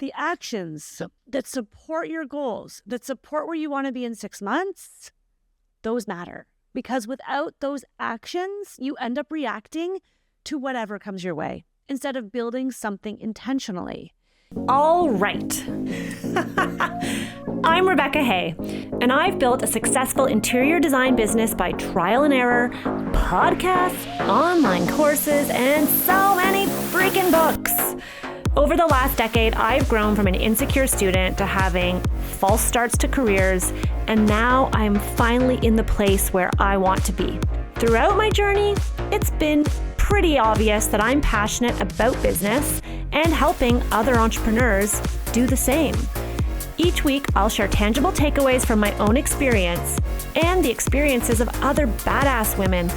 The actions that support your goals, that support where you want to be in 6 months, those matter. Because without those actions, you end up reacting to whatever comes your way instead of building something intentionally. All right. I'm Rebecca Hay, and I've built a successful interior design business by trial and error, podcasts, online courses, and so many freaking books. Over the last decade, I've grown from an insecure student to having false starts to careers, and now I'm finally in the place where I want to be. Throughout my journey, it's been pretty obvious that I'm passionate about business and helping other entrepreneurs do the same. Each week, I'll share tangible takeaways from my own experience and the experiences of other badass women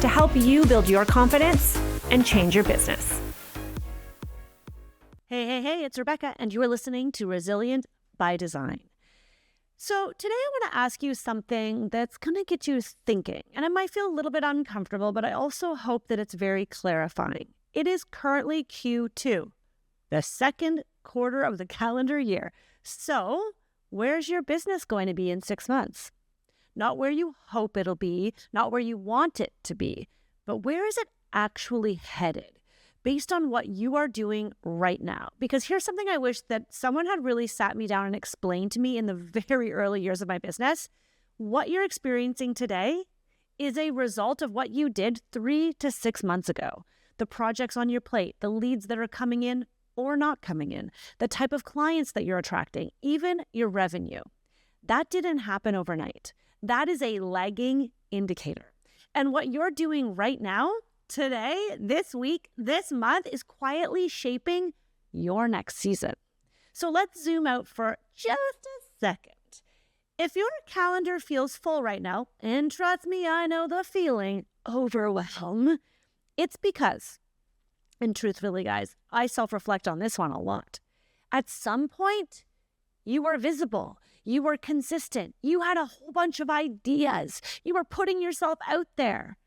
to help you build your confidence and change your business. Hey, it's Rebecca, and you are listening to Resilient by Design. So today I want to ask you something that's going to get you thinking, and it might feel a little bit uncomfortable, but I also hope that it's very clarifying. It is currently Q2, the second quarter of the calendar year. So where's your business going to be in 6 months? Not where you hope it'll be, not where you want it to be, but where is it actually headed? Based on what you are doing right now. Because here's something I wish that someone had really sat me down and explained to me in the very early years of my business. What you're experiencing today is a result of what you did 3 to 6 months ago. The projects on your plate, the leads that are coming in or not coming in, the type of clients that you're attracting, even your revenue. That didn't happen overnight. That is a lagging indicator. And what you're doing right now, today, this week, this month, is quietly shaping your next season. So let's zoom out for just a second. If your calendar feels full right now, and trust me, I know the feeling, overwhelm, it's because, and truthfully, guys, I self-reflect on this one a lot. At some point, you were visible. You were consistent. You had a whole bunch of ideas. You were putting yourself out there.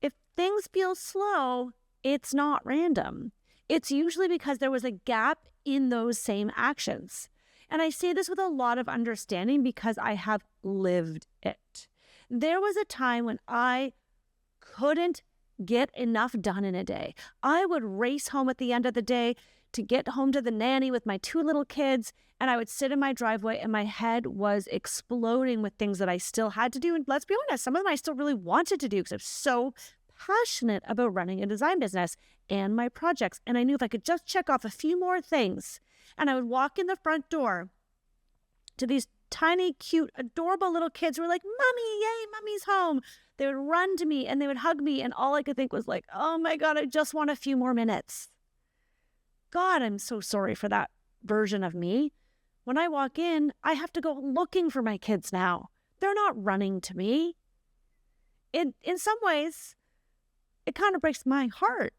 If things feel slow, it's not random. It's usually because there was a gap in those same actions. And I say this with a lot of understanding because I have lived it. There was a time when I couldn't get enough done in a day. I would race home at the end of the day to get home to the nanny with my 2 little kids, and I would sit in my driveway and my head was exploding with things that I still had to do. And let's be honest, some of them I still really wanted to do because I'm so passionate about running a design business and my projects. And I knew if I could just check off a few more things, and I would walk in the front door to these tiny, cute, adorable little kids who were like, "Mommy, yay, mommy's home." They would run to me and they would hug me. And all I could think was like, oh my God, I just want a few more minutes. God, I'm so sorry for that version of me. When I walk in, I have to go looking for my kids now. They're not running to me. In some ways, it kind of breaks my heart.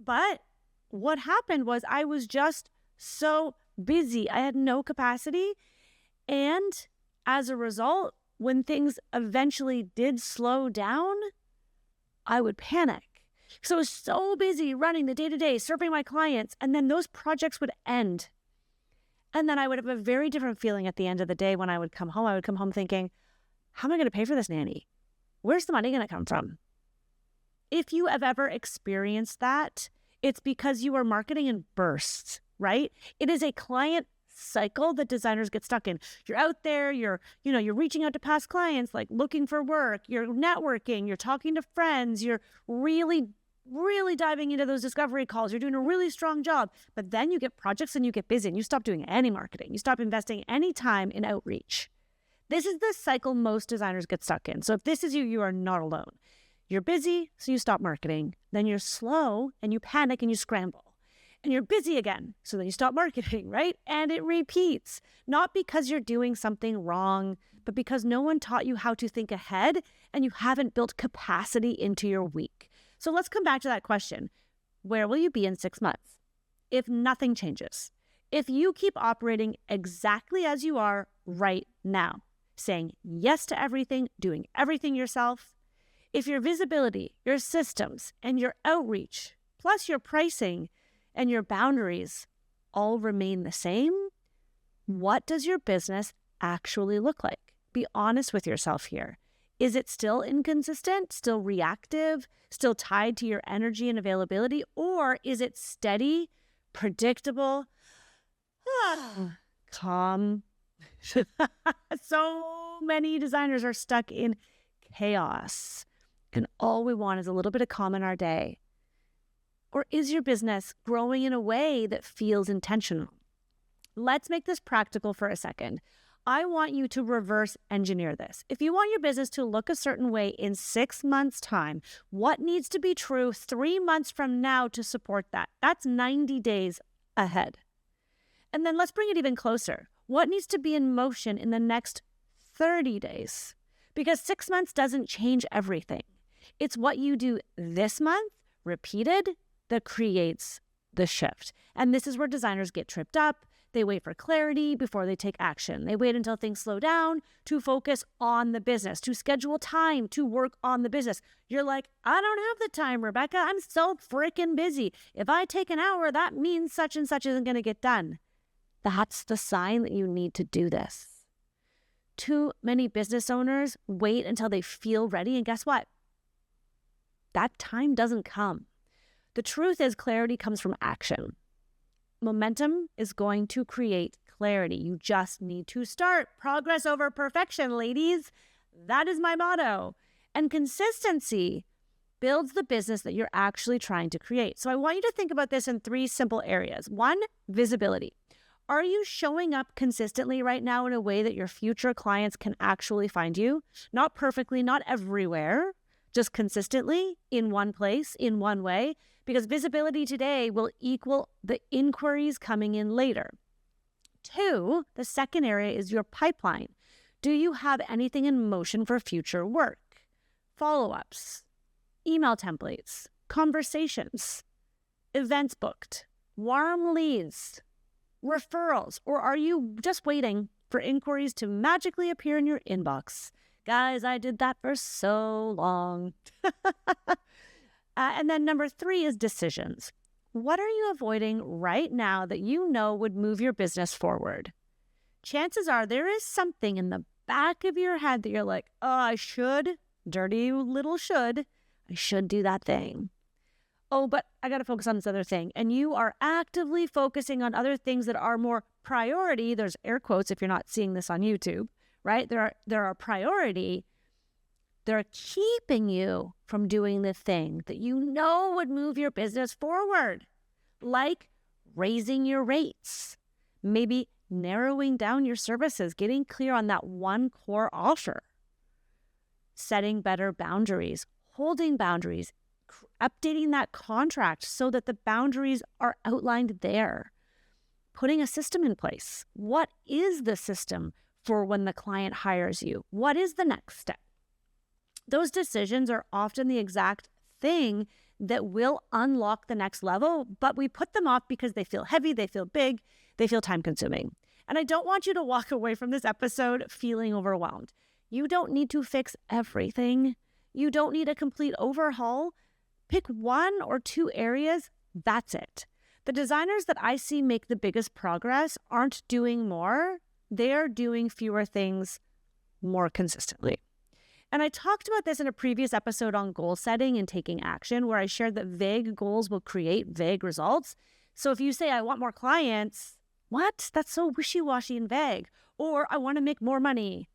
But what happened was I was just so busy. I had no capacity. And as a result, when things eventually did slow down, I would panic. So I was so busy running the day-to-day, serving my clients, and then those projects would end. And then I would have a very different feeling at the end of the day when I would come home. I would come home thinking, how am I going to pay for this nanny? Where's the money going to come from? If you have ever experienced that, it's because you are marketing in bursts, right? It is a client cycle that designers get stuck in. You're out there, you're reaching out to past clients, like looking for work, you're networking, you're talking to friends, you're really diving into those discovery calls. You're doing a really strong job, but then you get projects and you get busy and you stop doing any marketing. You stop investing any time in outreach. This is the cycle most designers get stuck in. So if this is you, you are not alone. You're busy, so you stop marketing. Then you're slow and you panic and you scramble. And you're busy again, so then you stop marketing, right? And it repeats, not because you're doing something wrong, but because no one taught you how to think ahead and you haven't built capacity into your week. So let's come back to that question. Where will you be in 6 months? If nothing changes, if you keep operating exactly as you are right now, saying yes to everything, doing everything yourself, if your visibility, your systems, and your outreach, plus your pricing and your boundaries all remain the same, what does your business actually look like? Be honest with yourself here. Is it still inconsistent, still reactive, still tied to your energy and availability? Or is it steady, predictable, calm? So many designers are stuck in chaos, and all we want is a little bit of calm in our day. Or is your business growing in a way that feels intentional? Let's make this practical for a second. I want you to reverse engineer this. If you want your business to look a certain way in 6 months' time, what needs to be true 3 months from now to support that? That's 90 days ahead. And then let's bring it even closer. What needs to be in motion in the next 30 days? Because 6 months doesn't change everything. It's what you do this month, repeated, that creates the shift. And this is where designers get tripped up. They wait for clarity before they take action. They wait until things slow down to focus on the business, to schedule time to work on the business. You're like, I don't have the time, Rebecca. I'm so freaking busy. If I take an hour, that means such and such isn't going to get done. That's the sign that you need to do this. Too many business owners wait until they feel ready, and guess what? That time doesn't come. The truth is, clarity comes from action. Momentum is going to create clarity. You just need to start. Progress over perfection, ladies. That is my motto. And consistency builds the business that you're actually trying to create. So I want you to think about this in 3 simple areas. 1, visibility. Are you showing up consistently right now in a way that your future clients can actually find you? Not perfectly, not everywhere, just consistently in one place, in one way. Because visibility today will equal the inquiries coming in later. 2, the second area is your pipeline. Do you have anything in motion for future work? Follow-ups, email templates, conversations, events booked, warm leads, referrals, or are you just waiting for inquiries to magically appear in your inbox? Guys, I did that for so long. And then number 3 is decisions. What are you avoiding right now that you know would move your business forward? Chances are there is something in the back of your head that you're like, oh, I should, dirty little should, I should do that thing. Oh, but I got to focus on this other thing. And you are actively focusing on other things that are more priority. There's air quotes if you're not seeing this on YouTube, right? There are priority. They're keeping you from doing the thing that you know would move your business forward, like raising your rates, maybe narrowing down your services, getting clear on that one core offer, setting better boundaries, holding boundaries, updating that contract so that the boundaries are outlined there, putting a system in place. What is the system for when the client hires you? What is the next step? Those decisions are often the exact thing that will unlock the next level, but we put them off because they feel heavy, they feel big, they feel time-consuming. And I don't want you to walk away from this episode feeling overwhelmed. You don't need to fix everything. You don't need a complete overhaul. Pick 1 or 2 areas, that's it. The designers that I see make the biggest progress aren't doing more, they're doing fewer things more consistently. And I talked about this in a previous episode on goal setting and taking action, where I shared that vague goals will create vague results. So if you say, I want more clients, what? That's so wishy-washy and vague. Or I want to make more money.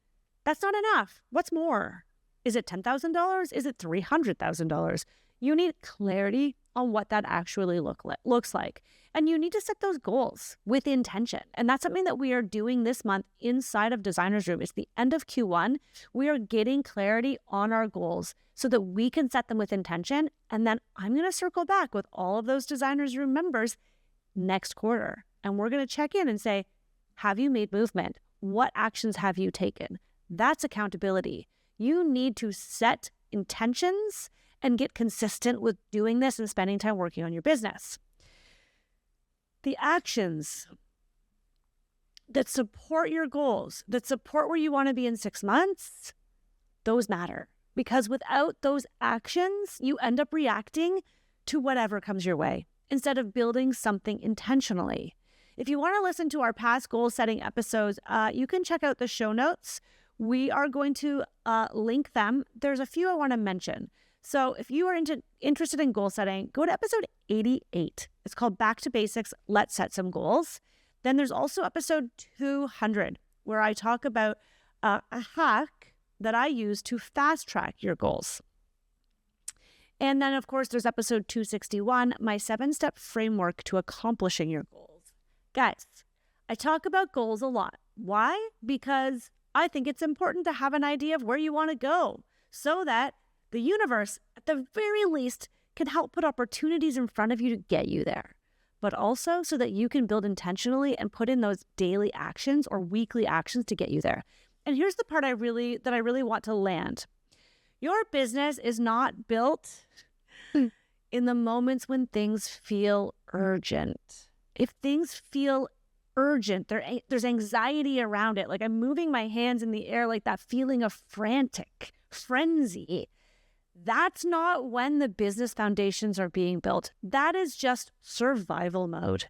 That's not enough. What's more? Is it $10,000? Is it $300,000? You need clarity on what that actually looks like. And you need to set those goals with intention. And that's something that we are doing this month inside of Designer's Room. It's the end of Q1. We are getting clarity on our goals so that we can set them with intention. And then I'm going to circle back with all of those Designer's Room members next quarter. And we're going to check in and say, have you made movement? What actions have you taken? That's accountability. You need to set intentions and get consistent with doing this and spending time working on your business. The actions that support your goals, that support where you want to be in 6 months, those matter. Because without those actions, you end up reacting to whatever comes your way instead of building something intentionally. If you want to listen to our past goal setting episodes, you can check out the show notes. We are going to link them. There's a few I want to mention. So if you are interested in goal setting, go to episode 88. It's called Back to Basics, Let's Set Some Goals. Then there's also episode 200, where I talk about a hack that I use to fast track your goals. And then, of course, there's episode 261, my 7-step framework to accomplishing your goals. Guys, I talk about goals a lot. Why? Because I think it's important to have an idea of where you want to go so that the universe, at the very least, can help put opportunities in front of you to get you there, but also so that you can build intentionally and put in those daily actions or weekly actions to get you there. And here's the part that I really want to land. Your business is not built in the moments when things feel urgent. If things feel urgent, there's anxiety around it. Like I'm moving my hands in the air, like that feeling of frantic frenzy. That's not when the business foundations are being built. That is just survival mode.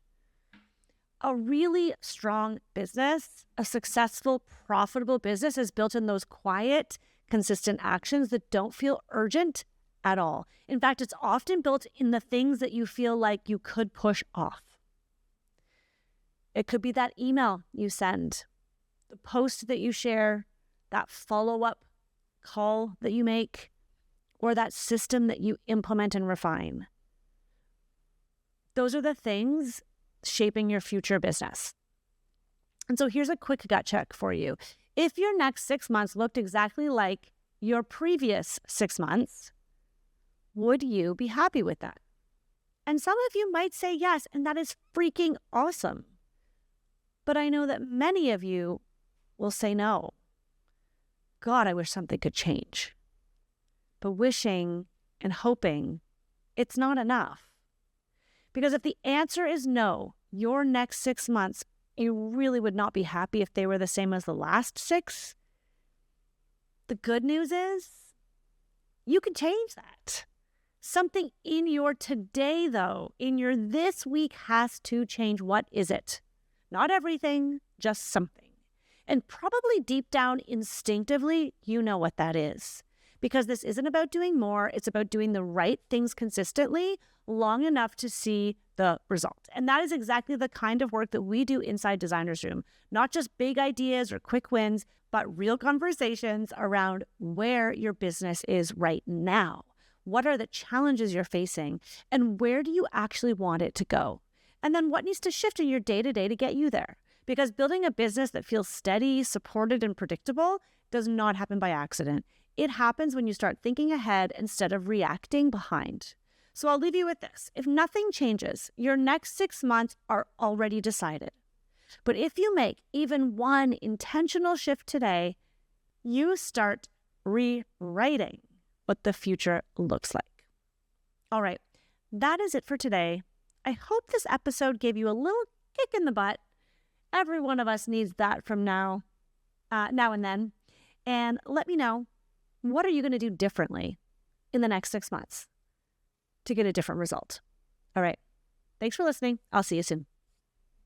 A really strong business, a successful, profitable business is built in those quiet, consistent actions that don't feel urgent at all. In fact, it's often built in the things that you feel like you could push off. It could be that email you send, the post that you share, that follow-up call that you make, or that system that you implement and refine. Those are the things shaping your future business. And so here's a quick gut check for you. If your next 6 months looked exactly like your previous 6 months, would you be happy with that? And some of you might say yes, and that is freaking awesome. But I know that many of you will say no. God, I wish something could change. But wishing and hoping, it's not enough. Because if the answer is no, your next 6 months, you really would not be happy if they were the same as the last 6. The good news is you can change that. Something in your today, though, in your this week has to change. What is it? Not everything, just something. And probably deep down instinctively, you know what that is. Because this isn't about doing more, it's about doing the right things consistently long enough to see the result. And that is exactly the kind of work that we do inside Designer's Room. Not just big ideas or quick wins, but real conversations around where your business is right now. What are the challenges you're facing? And where do you actually want it to go? And then what needs to shift in your day-to-day to get you there? Because building a business that feels steady, supported, and predictable does not happen by accident. It happens when you start thinking ahead instead of reacting behind. So I'll leave you with this. If nothing changes, your next 6 months are already decided. But if you make even one intentional shift today, you start rewriting what the future looks like. All right, that is it for today. I hope this episode gave you a little kick in the butt. Every one of us needs that from now and then. And let me know, what are you going to do differently in the next 6 months to get a different result? All right. Thanks for listening. I'll see you soon.